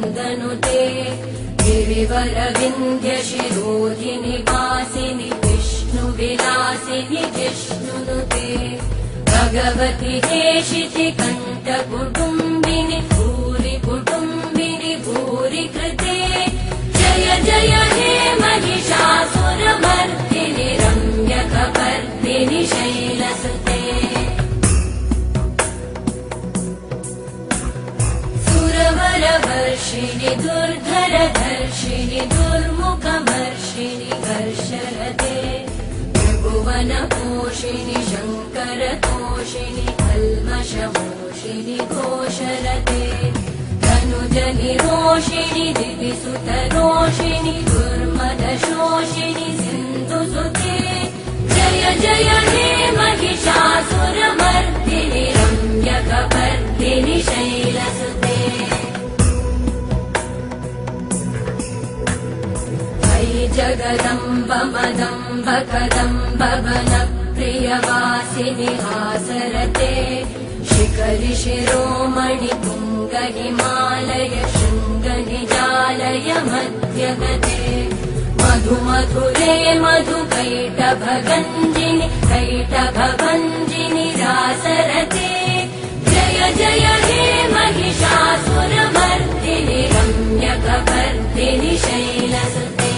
नन्दनुते गिरिवरविन्ध्यशिरोधिनि वासिनि विष्णुविलासिनि जिष्णुनुते भगवति हेशिति कण्ठकुटुम्बिनि भूरि कुटुम्बिनि भूरि कृते जय जय हे महिषासुरमर्दिनि रम्यकपर्दिनि शैलसुते सुरवरवर्षिणि दुर्धरधर्षिणि दुर्मुखमर्षिणि कर्षरते त्रिभुवनपोषिणि शङ्करतोषिणि कल्मषमोषिणि घोषरते धनुजनिरोषिणि दिविसुतरोषिणि दुर्मदशोषिणि सिन्धुसुते जय जय हे महिषासुरमर्दिनि रम्यकपर्दिनि शैलसुते अयि जगदम्ब मदम्ब कदम्ब वनप्रियवासिनि हासरते शिखरि शिरोमणि तुङ्ग हिमालय शृङ्गनिजालय मध्यगते मधुमधुरे मधुकैटभगञ्जिनि कैटभभञ्जिनि रासरते जय जय हे महिषासुरमर्दिनि रम्यकपर्दिनि शैलसुते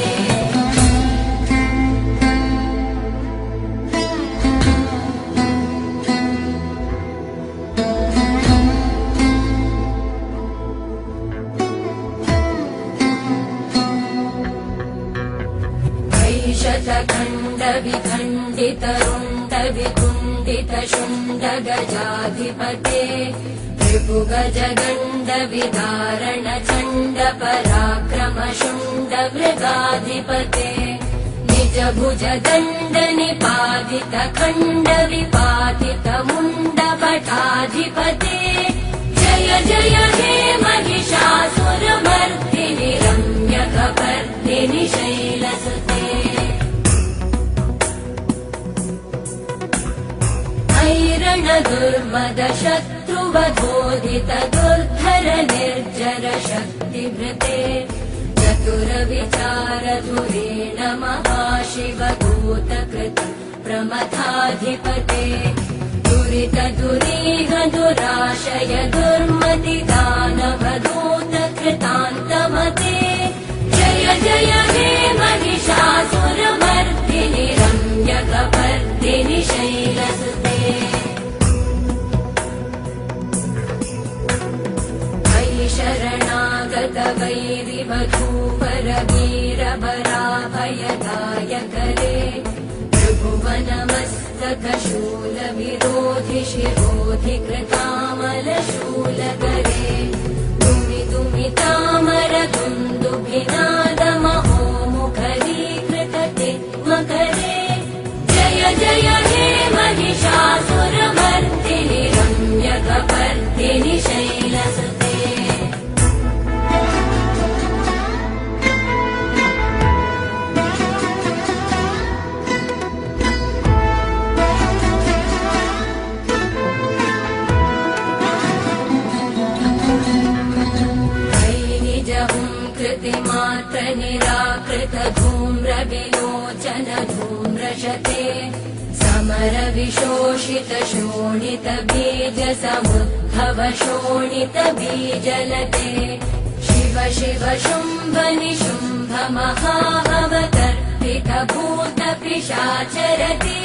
शतखण्डविखण्डितरुण्डविकुण्डितशुण्डगजाधिपते त्रिभुगजगण्डविदारण चण्ड पराक्रमशुण्डमृगाधिपते निजभुजदण्ड निपातित खण्डविपातित मुण्डभटाधिपते जय जय हे महिषासुरमर्दिनि रम्यकपर्दिनि शैलसुते ऐरण दुर्मद शत्रुवधोदित दुर्धर निर्जर शक्तिभृते चतुरविचार धुरेण महाशिवदूतकृत प्रमथाधिपते दुरित दुरीह दुराशय दुर्मति दानवदूत कृतान्तमते जय जय हे महिषासुरमर्दिनि रम्यकपर्दिनि शैलसुते शरणागत वैरिवधूवर वीरवराभयदायकरे त्रिभुवनमस्तक शूलविरोधि शिरोधि कृतामलशूलकरे दुमि दुमि तामर दुन्दुभिनाद महोमुखरीकृत तिग्मकरे जय जय हे महिषासुरमर्दिनि रम्यकपर्दिनि शैलसुते मात्र निराकृत धूम्र विलोचन धूम्रशते समर विशोषित शोणित बीज समुद्भव शोणित बीजलते शिव शिव शुम्भ निशुम्भ महाभवतर्पित भूत पिशाचरते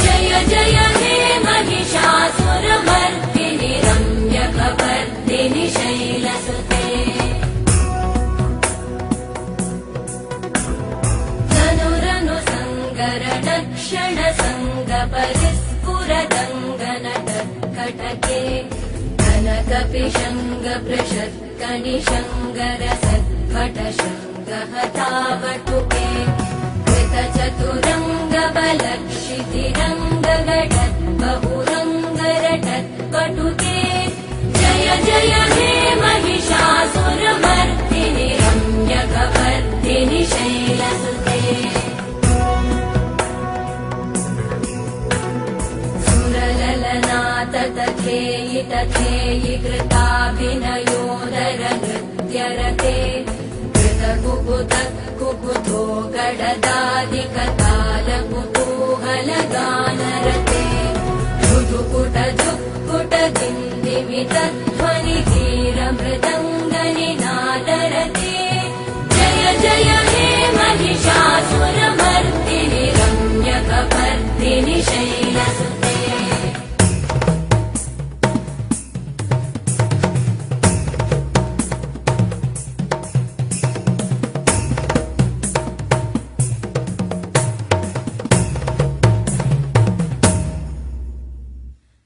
जय जय हे महिषासुरमर्दिनि रम्यकपर्दिनि शैलसुते क्षण संग परिस्फुरदङ्गनटकटके कनकपिशङ्ग पृषत्कनिशङ्गर सद्भट शङ्गहतावटुके कृतचतुरङ्ग बलक्षितिरङ्गगटत् बहुरङ्गरटत्पटुके जय जय हे महिषासुरमर्दिनि रम्यकपर्दिनि शैलसुते तथेयि तथेयि कृताभिनयोदर नृत्य नृत्यरते कृतकुकुतः कुकुतो गडदादिकतालकुतूहलगानरते धुधुकुटजुक्कुटदिन्दिमितध्वनिधीरमृदङ्गनिनादरते जय जय हे महिषासुरमर्दिनि रम्यकपर्दिनि शैलसुते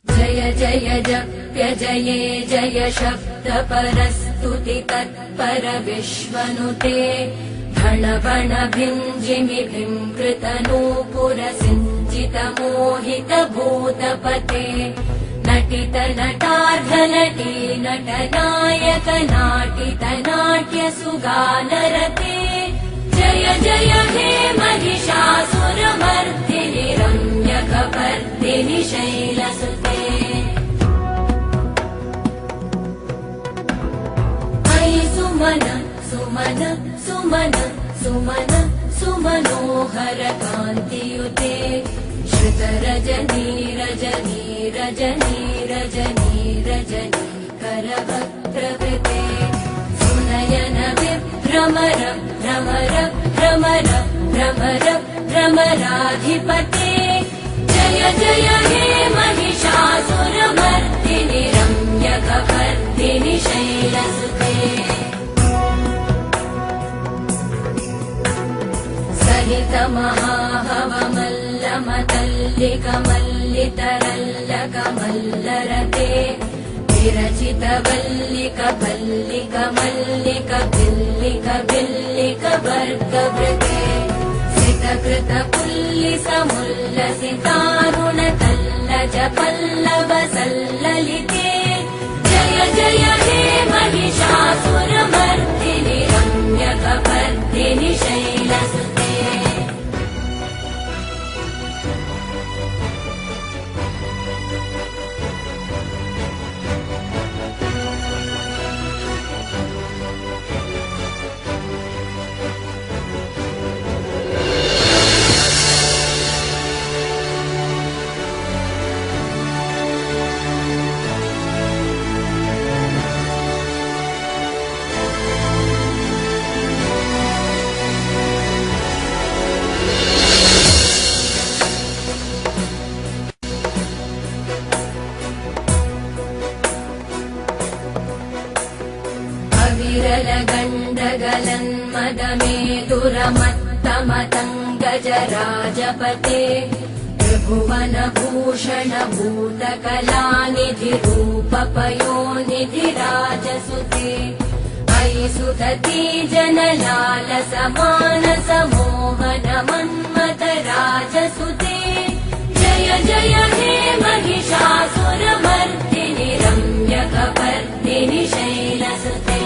जय जय जप्य जये जय शब्द परस्तुति तत्पर विश्वनुते भण भण भिञ्जिमि भिङ्कृत नूपुर सिञ्चित मोहित भूतपते नटित नटार्ध नटी नटनायक नाटित नाट्य सुगानरते जय जय हे महिषासुरमर्दिनि रम्यकपर्दिनि शैलसुते अयि सुमन सुमन सुमन सुमन सुमनोहर कान्तियुते श्रुत रजनी रजनी रजनी रजनी रजनी करवक्त्रवृते सुनयन विभ्रमर भ्रमर भ्रमर भ्रमर भ्रमराधिपते जय जय हे महिषासुरमर्दिनि रम्यकपर्दिनि शैलसुते सहित महाहवमल्लमतल्लिकमल्लितरल्लकमल्लरते विरचित वल्लिक वल्लिक मल्लिक बिल्लिक बिल्लिक वर्गवृते सितकृत पुल्लिसमुल्लसितारुण तल्लज पल्लव सल्ललिते जय जय हे महिषासुरमर्दिनि रम्यकपर्दिनि शैलसुते विरलगण्डगलन्मदमेदुरमत्तमतङ्गजराजपते त्रिभुवनभूषण भूतकलानिधि रूपपयोनिधिराजसुते अयि सुदती जनलालस मानस मोहन मन्मथ राजसुते जय जय हे महिषासुरमर्दिनि रम्यकपर्दिनि शैलसुते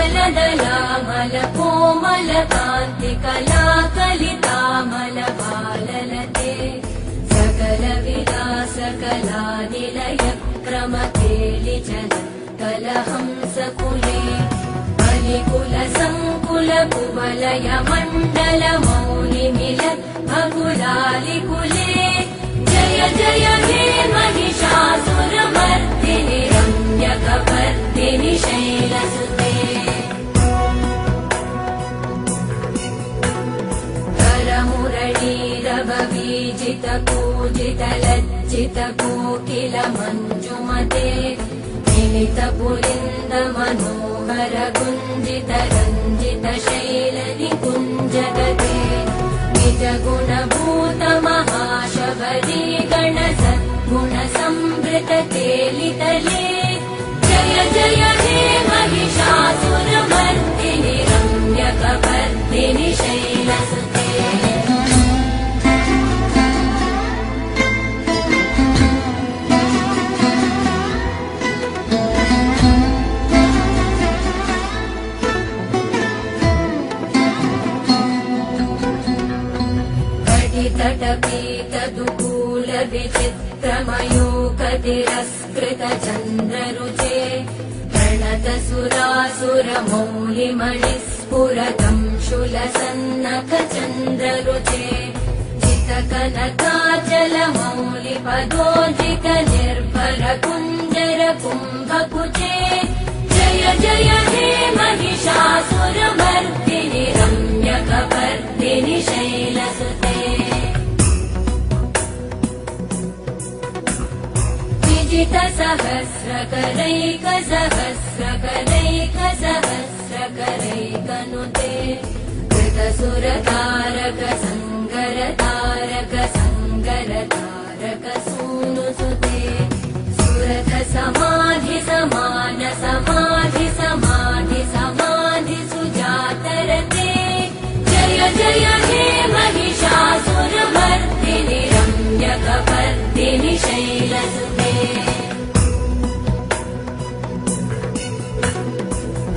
कमलदलामल कोमल कान्ति कलाकलितामल बाललते सकल विलास कलानिलय क्रम केलिचल कलहंसकुले बलिकुल संकुल कुवलय मण्डल मौलिमिलत् भकुलालिकुले जय जय हे महिषासुरमर्दिनि रम्यकपर्दिनि शैलसुते करमुरळीरववीजित पूजित लज्जित कोकिल मञ्जुमते मिलित पुलिन्द मनोहर गुञ्जित रञ्जित शैल निकुञ्जगते निज गुणभूत महाशबरी गण सद्गुण संवृत केलितले जय जय हे महिषासुरमर्दिनि रम्यकपर्दिनि शैलसुते तटपीतदुकूल विचित्रमयूकतिरस्कृत कृतचन्द्ररुचे प्रणतसुरासुरमौलिमणिस्फुरतं शूलसन्नखचन्द्ररुचे जितकनकाचलमौलिपदोजितनिर्भरकुञ्जरकुम्भकुचे जय जय हे महिषासुरमर्दिनि रम्यकपर्दिनि शैलसुते विजितसहस्रकरैकसहस्रकरैकसहस्रकरैकनुते कृतसुरतारक सङ्गरतारक सङ्गरतारक सूनुसुते सुरथ समाधि समान समाधि समाधि समाधि सुजातरते जय जय हे महिषासुरमर्दिनि रम्यकपर्दिनि शैलसुते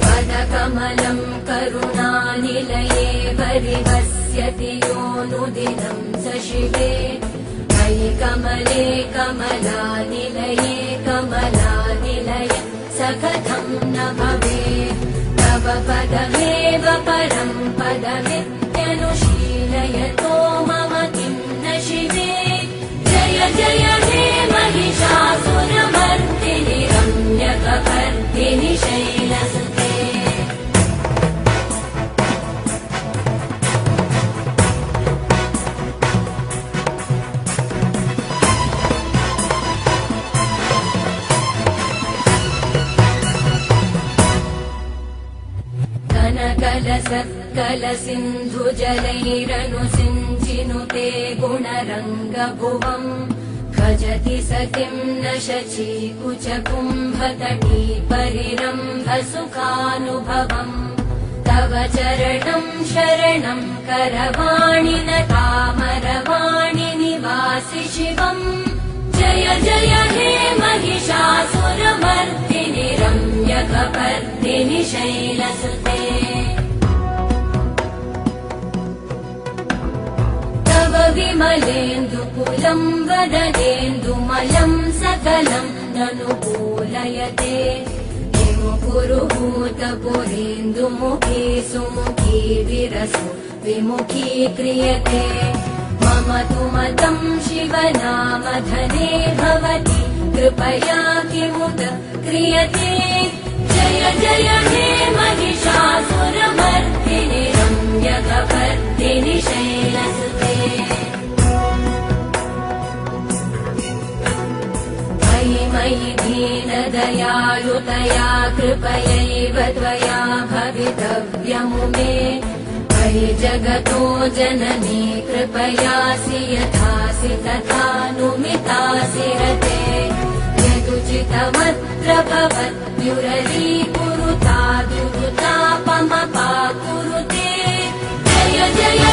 पदकमलं करुणानिलये परिवस्यति योऽनुदिनं स शिवे मयि कमले कमलानिलये कमलानिलय स कथं न भवेत् तव पदमेव परं पदमित्यनुशीलयतो मम किं न शिवे जय जय हे महिषासुरमर्दिनि रम्यकपर्दिनि शैलसुते कनकलसत्कलसिन्धुजलैरनुसिञ्चिनुते गुणरङ्गभुवम् भजति स किं न शचीकुचकुम्भतटी परिरम्भसुखानुभवम् तव चरणं शरणं करवाणि न तामरवाणि निवासि शिवम् जय जय हे महिषासुरमर्दिनि रम्यकपर्दिनि शैलसुते तव विमलेन्दुकुलं वदनेन्दुमलं सकलं ननुकूलयते विमुखुरुभूतपुरेन्दुमुखी सुमुखी विरसो विमुखी क्रियते मम तु मतं शिवनामधने भवति कृपया किमुत क्रियते जय जय हे महिषासुरमर्दिनि रम्यकपर्दिनि शैलसुते मयि मयि दीनदयालुतया कृपयैव त्वया भवितव्यमुमे मयि जगतो जननी कृपयासि यथासि तथानुमितासि रते यदुचितमत्र भवत्युररीकुरुता दुरुतापमपाकुरुते जय जय